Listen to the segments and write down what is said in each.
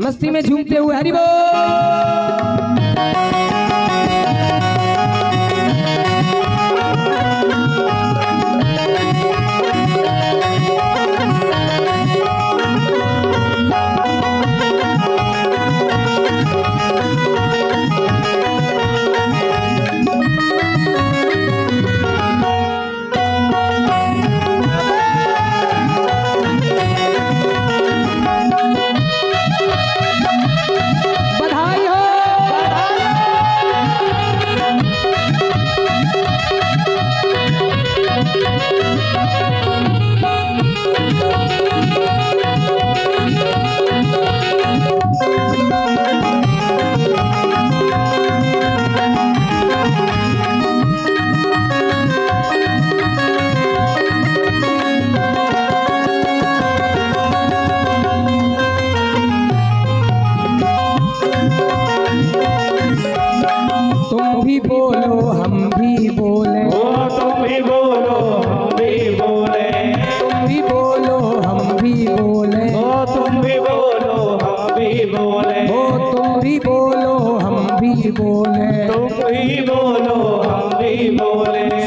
मस्ती में झूमते हुए हरि बोल।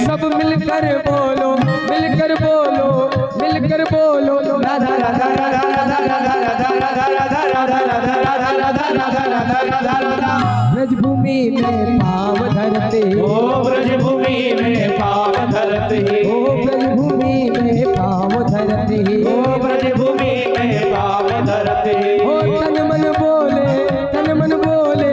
सब मिलकर बोलो, मिलकर बोलो, मिलकर बोलो राधा राधा राधा राधा राधा राधा राधा राधा राधा राधा राधा राधा राधा। ब्रजभूमि में पाव धरते, ओ ब्रजभूमि में पाव धरते, ओ ब्रजभूमि में पाव धरते, ओ ब्रजभूमि में पाव धरते। ओ तन मन बोले, तन मन बोले,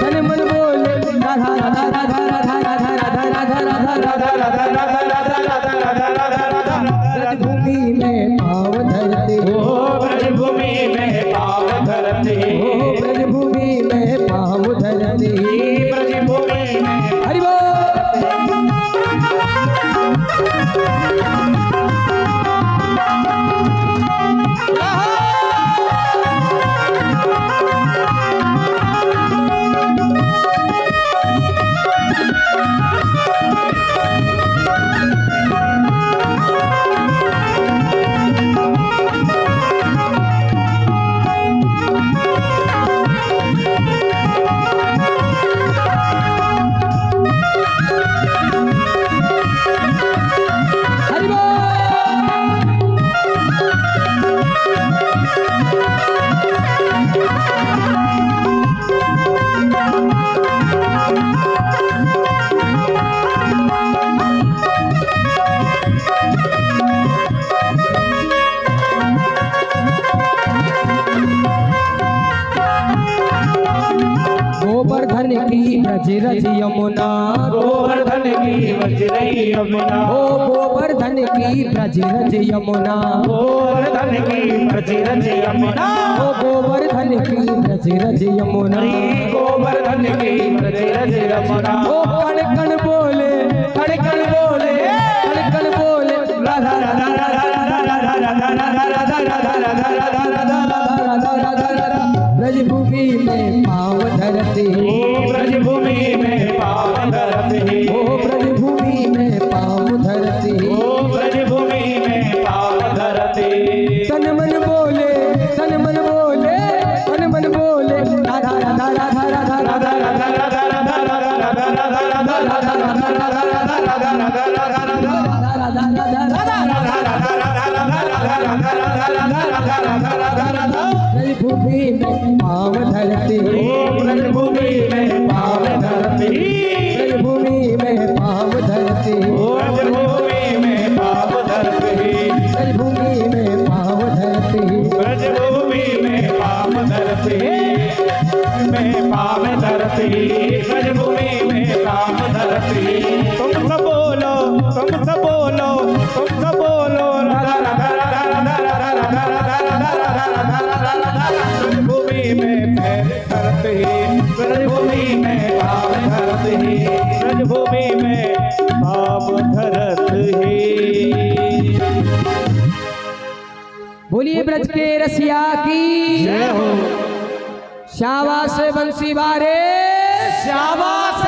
तन मन बोले राधा राधा राधा राधा राधा राधा राधा राधा राधा राधा राधा राधा राधा राधा राधा। ब्रजभूमि में पाव धरते, ओ ब्रजभूमि में पाव धरते, ओ ब्रजभूमि में पाव धरते, ब्रजभूमि में हरि बोल। गोवर्धन की ब्रज रज यमुना, गोवर्धन की वज्रई यमुना, ओ गोवर्धन की ब्रज रज यमुना, गोवर्धन की वज्रज यमुना, ओ गोवर्धन की ब्रज रज यमुना, गोवर्धन की वज्रज यमुना। ओ कण कण बोले, कण कण बोले, कण कण बोले राधा राधा राधा राधा राधा राधा राधा राधा राधा राधा राधा राधा राधा राधा। ब्रजभूमि में पाव धरते, ओ ब्रजभूमि में पाव धरते, ओ ब्रजभूमि में पाव धरते, ओ ब्रजभूमि में पाव धरते। तन मन बोले, तन मन बोले, तन मन बोले राधा राधा राधा राधा राधा राधा राधा राधा राधा राधा राधा राधा ब्रजभूमि में पाव धरते, ब्रजभूमि में पाव धरते, ब्रजभूमि में पाव धरते, ब्रजभूमि में पाव धरते, ब्रजभूमि में पाव धरते, ब्रजभूमि में पाव धरते, में पाव धरते, ब्रजभूमि में पाव धरते। तुम सब बोलो, तुम सब बोलो, तुम सब बोलो राधा राधा राधा राधा राधा राधा राधा राधा राधा राधा। ब्रजभूमि में पैर धरते, ब्रजभूमि में पाव धरते, ब्रजभूमि में पाव धरते। बोलिए ब्रज के रसिया की जय हो, शाबाश बंसी बारे, शाबाश।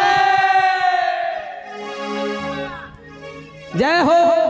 जय हो।